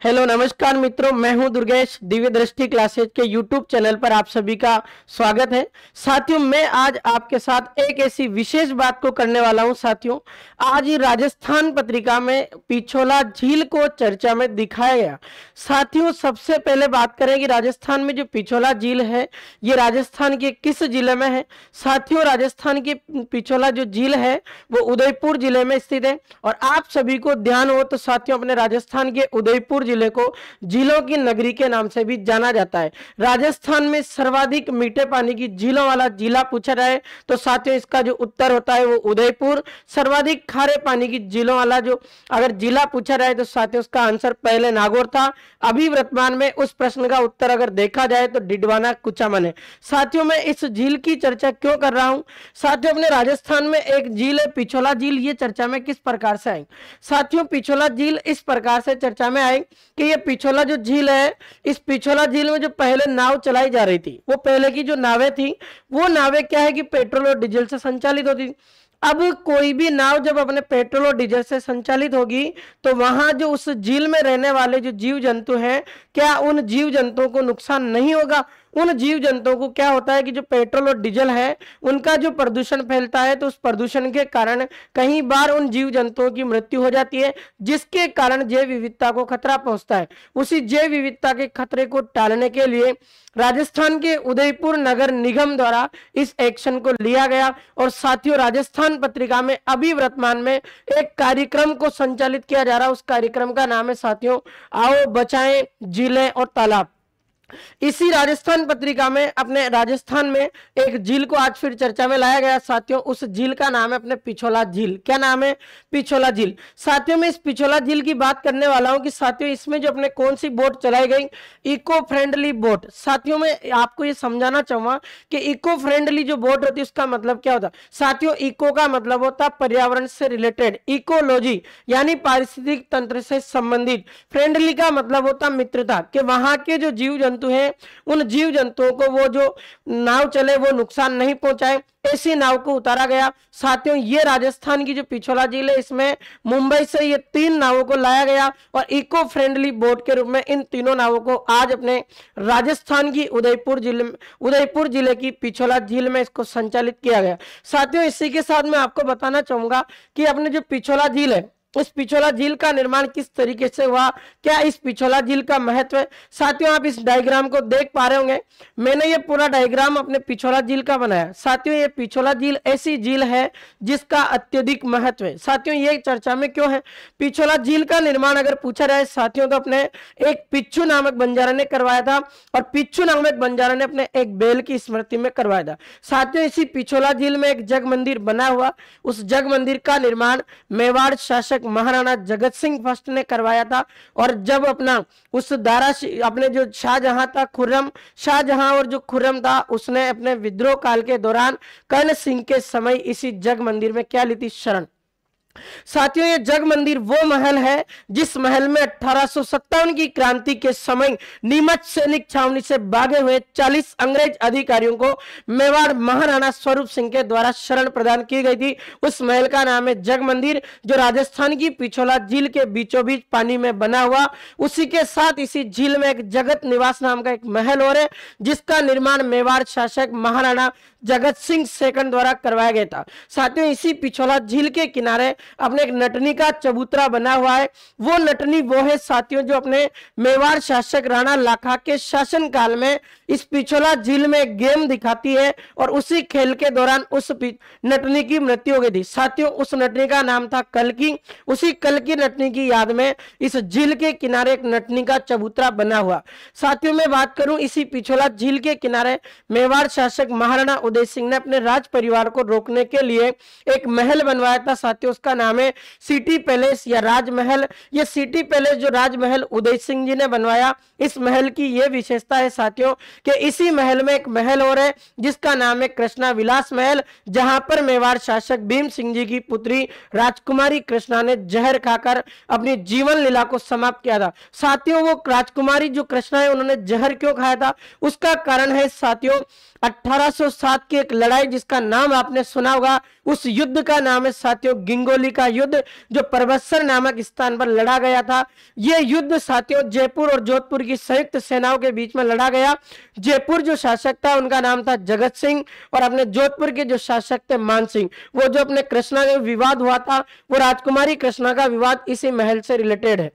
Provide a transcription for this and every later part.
Hello नमस्कार मित्रों, मैं हूं दुर्गेश। दिव्य दृष्टि क्लासेज के यूट्यूब चैनल पर आप सभी का स्वागत है। साथियों, मैं आज आपके साथ एक ऐसी विशेष बात को करने वाला हूं। साथियों, आज राजस्थान पत्रिका में पिछोला झील को चर्चा में दिखाया गया। साथियों, सबसे पहले बात करें कि राजस्थान में जो पिछोला झील है, ये राजस्थान के किस जिले में है। साथियों, राजस्थान की पिछोला जो झील है वो उदयपुर जिले में स्थित है। और आप सभी को ध्यान हो तो साथियों, अपने राजस्थान के उदयपुर जिले को झीलों की नगरी के नाम से भी जाना जाता है। राजस्थान में सर्वाधिक मीठे पानी की झीलों वाला जिला पूछा जाए तो साथियों, इसका जो उत्तर होता है वो उदयपुर। सर्वाधिक खारे पानी की झीलों वाला जो अगर जिला पूछा जाए तो साथियों, उसका आंसर पहले नागौर था। अभी वर्तमान में उस प्रश्न का उत्तर अगर देखा जाए तो डिडवाना कुचामन है। साथियों, मैं इस झील की चर्चा क्यों कर रहा हूं? साथियों, अपने राजस्थान में एक झील है पिछोला झील। ये चर्चा में किस प्रकार से आई? साथियों, पिछोला झील इस प्रकार से चर्चा में आई कि ये पिछोला जो झील है, इस पिछोला झील में जो पहले नाव चलाई जा रही थी, वो पहले की जो नावें थी, वो नावें क्या है कि पेट्रोल और डीजल से संचालित होती थी। अब कोई भी नाव जब अपने पेट्रोल और डीजल से संचालित होगी तो वहां जो उस झील में रहने वाले जो जीव जंतु हैं, क्या उन जीव जंतुओं को नुकसान नहीं होगा? उन जीव जंतुओं को क्या होता है कि जो पेट्रोल और डीजल है, उनका जो प्रदूषण फैलता है, तो उस प्रदूषण के कारण कई बार उन जीव जंतुओं की मृत्यु हो जाती है, जिसके कारण जैव विविधता को खतरा पहुंचता है। उसी जैव विविधता के खतरे को टालने के लिए राजस्थान के उदयपुर नगर निगम द्वारा इस एक्शन को लिया गया। और साथियों, राजस्थान पत्रिका में अभी वर्तमान में एक कार्यक्रम को संचालित किया जा रहा है। उस कार्यक्रम का नाम है साथियों, आओ बचाएं झीलें और तालाब। इसी राजस्थान पत्रिका में अपने राजस्थान में एक झील को आज फिर चर्चा में लाया गया। साथियों, उस झील का नाम है अपने पिछोला झील। क्या नाम है? पिछोला झील। साथियों, मैं इस पिछोला झील की बात करने वाला हूं कि साथियों, इसमें जो अपने कौन सी बोट चलाई गई? Eco friendly boat. साथियों, मैं आपको ये समझाना चाहूंगा कि इको फ्रेंडली जो बोट होती है उसका मतलब क्या होता है। साथियों, इको का मतलब होता है पर्यावरण से रिलेटेड, इकोलॉजी यानी पारिस्थितिक तंत्र से संबंधित। फ्रेंडली का मतलब होता मित्रता, कि वहां के जो जीव जंतु हैं, उन जीव जंतुओं को वो जो नाव चले वो नुकसान नहीं पहुंचाए, ऐसी नाव को उतारा गया। साथियों, ये राजस्थान की जो पिछोला झील है, इसमें मुंबई से ये 3 नावों को लाया गया और इको फ्रेंडली बोट के रूप में इन तीनों नावों को आज अपने राजस्थान की उदयपुर जिले की पिछोला झील में इसको संचालित किया गया। साथियों, इसी के साथ मैं आपको बताना चाहूंगा कि अपने जो पिछोला झील है, इस पिछोला झील का निर्माण किस तरीके से हुआ, क्या इस पिछोला झील का महत्व है। साथियों, आप इस डायग्राम को देख पा रहे होंगे, मैंने ये पूरा डायग्राम अपने पिछोला झील का बनाया। साथियों, ये पिछोला झील ऐसी झील है जिसका अत्यधिक महत्व है। साथियों, ये चर्चा में क्यों है? पिछोला झील का निर्माण अगर पूछा जाए साथियों, तो अपने एक पिच्चू नामक बंजारा ने करवाया था, और पिच्चू नामक बंजारा ने अपने एक बैल की स्मृति में करवाया था। साथियों, इसी पिछोला झील में एक जग मंदिर बना हुआ, उस जग मंदिर का निर्माण मेवाड़ शासक महाराणा जगत सिंह फर्स्ट ने करवाया था। और जब अपना उस दारा अपने जो शाहजहां था, खुर्रम शाहजहां, और जो खुर्रम था, उसने अपने विद्रोह काल के दौरान कर्ण सिंह के समय इसी जग मंदिर में क्या ली थी? शरण। साथियों, ये जग मंदिर वो महल है जिस महल में 1857 की क्रांति के समय नीमच सैनिक छावनी से भागे हुए 40 अंग्रेज अधिकारियों को मेवाड़ महाराणा स्वरूप सिंह के द्वारा शरण प्रदान की गई थी। उस महल का नाम है जग मंदिर, जो राजस्थान की पिछोला झील के बीचों बीच पानी में बना हुआ। उसी के साथ इसी झील में एक जगत निवास नाम का एक महल और है, जिसका निर्माण मेवाड़ शासक महाराणा जगत सिंह सेकंड द्वारा करवाया गया था। साथियों, इसी पिछोला झील के किनारे अपने एक नटनी का चबूतरा बना हुआ है। वो नटनी वो है साथियों, जो अपने मेवाड़ शासक राणा लाखा के शासन काल में इस पिछोला झील में गेम दिखाती है, और उसी खेल के दौरान उस नटनी की मृत्यु हो गई थी। साथियों, उस नटनी का नाम था कल्कि। उसी कल्कि नटनी की याद में इस झील के किनारे एक नटनी का चबूतरा बना हुआ। साथियों, मैं बात करूं, इसी पिछोला झील के किनारे मेवाड़ शासक महाराणा उदय सिंह ने अपने राज परिवार को रोकने के लिए एक महल बनवाया था। साथियों, उसका नाम है सिटी पैलेस या राजमहल। ये सिटी पैलेस जो राजमहल उदय सिंह जी ने बनवाया, इस महल की यह विशेषता है साथियों कि इसी महल में एक महल और है जिसका नाम है कृष्णा विलास महल, जहां पर मेवाड़ शासक भीम सिंह जी की पुत्री राजकुमारी कृष्णा ने जहर खाकर अपनी जीवन लीला को समाप्त किया था। साथियों, वो राजकुमारी जो कृष्णा है, उन्होंने जहर क्यों खाया था? उसका कारण है साथियों 1807 की एक लड़ाई जिसका नाम आपने सुना होगा। उस युद्ध का नाम है साथियों गिंगोली अरावली का युद्ध जो परबत्सर नामक स्थान पर लड़ा गया था। यह युद्ध साथियों जयपुर और जोधपुर की संयुक्त सेनाओं के बीच में लड़ा गया। जयपुर जो शासक था उनका नाम था जगत सिंह और अपने जोधपुर के जो शासक थे मान सिंह। वो जो अपने कृष्णा का विवाद हुआ था वो राजकुमारी कृष्णा का विवाद इसी महल से रिलेटेड है।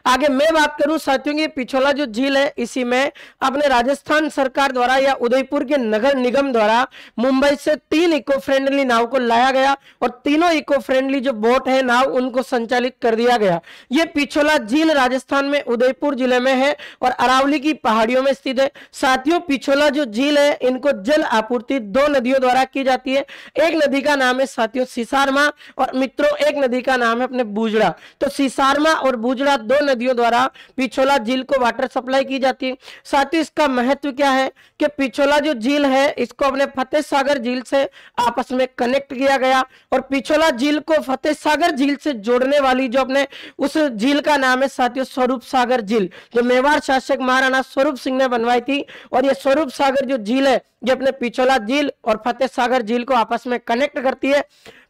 आगे मैं बात करूं साथियों की पिछोला जो झील है इसी में अपने राजस्थान सरकार द्वारा या उदयपुर के नगर निगम द्वारा मुंबई से 3 इको फ्रेंडली नाव को लाया गया और तीनों इको फ्रेंडली जो बोट है नाव उनको संचालित कर दिया गया। ये पिछोला झील राजस्थान में उदयपुर जिले में है और अरावली की पहाड़ियों में स्थित है। साथियों पिछोला जो झील है इनको जल आपूर्ति 2 नदियों द्वारा की जाती है। एक नदी का नाम है साथियों सीसारमा और मित्रों एक नदी का नाम है अपने बूजड़ा। तो सीसारमा और बूजड़ा 2 नदियों द्वारा पिछोला झील को वाटर सप्लाई की जाती है। साथ ही इसका महत्व क्या है कि पिछोला जो झील है इसको अपने फतेह सागर झील से आपस में कनेक्ट किया गया और पिछोला झील को फतेह सागर झील से जोड़ने वाली जो अपने उस झील का नाम है साथियों स्वरूप सागर झील, जो मेवाड़ शासक महाराणा स्वरूप सिंह ने बनवाई थी। और ये स्वरूप सागर जो झील है ये अपने पिछोला झील और फतेह सागर झील को आपस में कनेक्ट करती है।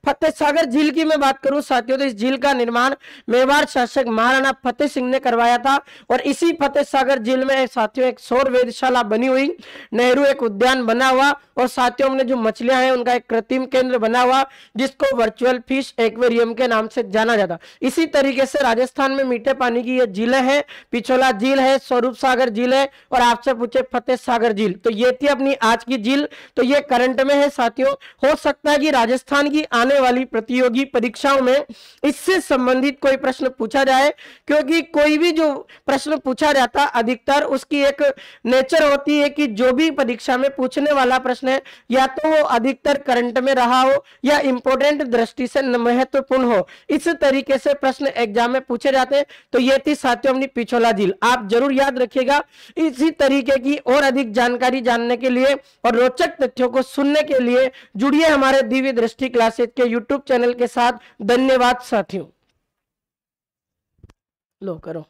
फतेह सागर झील की मैं बात करूं साथियों तो इस झील का निर्माण मेवाड़ शासक महाराणा फतेह सिंह ने करवाया था और इसी फतेह सागर झील में साथियों एक सौर वेधशाला बनी हुई, नेहरू एक उद्यान बना हुआ और साथियों में जो मछलियां हैं उनका एक कृत्रिम केंद्र बना हुआ जिसको वर्चुअल फिश एक्वेरियम के नाम से जाना जाता। इसी तरीके से राजस्थान में मीठे पानी की ये झीलें हैं, पिछोला झील है, स्वरूप सागर झील है और आपसे पूछे फतेह सागर झील। तो ये थी अपनी आज की झील। तो ये करंट में है साथियों, हो सकता है कि राजस्थान की आने वाली प्रतियोगी परीक्षाओं में इससे संबंधित कोई प्रश्न पूछा जाए, क्योंकि कोई भी जो प्रश्न पूछा जाता अधिकतर उसकी एक नेचर होती है कि जो भी परीक्षा में पूछने वाला प्रश्न है या तो वो अधिकतर करंट में रहा हो या इंपॉर्टेंट दृष्टि से महत्वपूर्ण हो। इस तरीके से प्रश्न एग्जाम में पूछे जाते हैं। तो ये थी साथियों अपनी पिछोला झील, आप जरूर याद रखिएगा। इसी तरीके की और अधिक जानकारी जानने के लिए और रोचक तथ्यों को सुनने के लिए जुड़िए हमारे दिव्य दृष्टि क्लासेज के यूट्यूब चैनल के साथ। धन्यवाद साथियों। लो करो।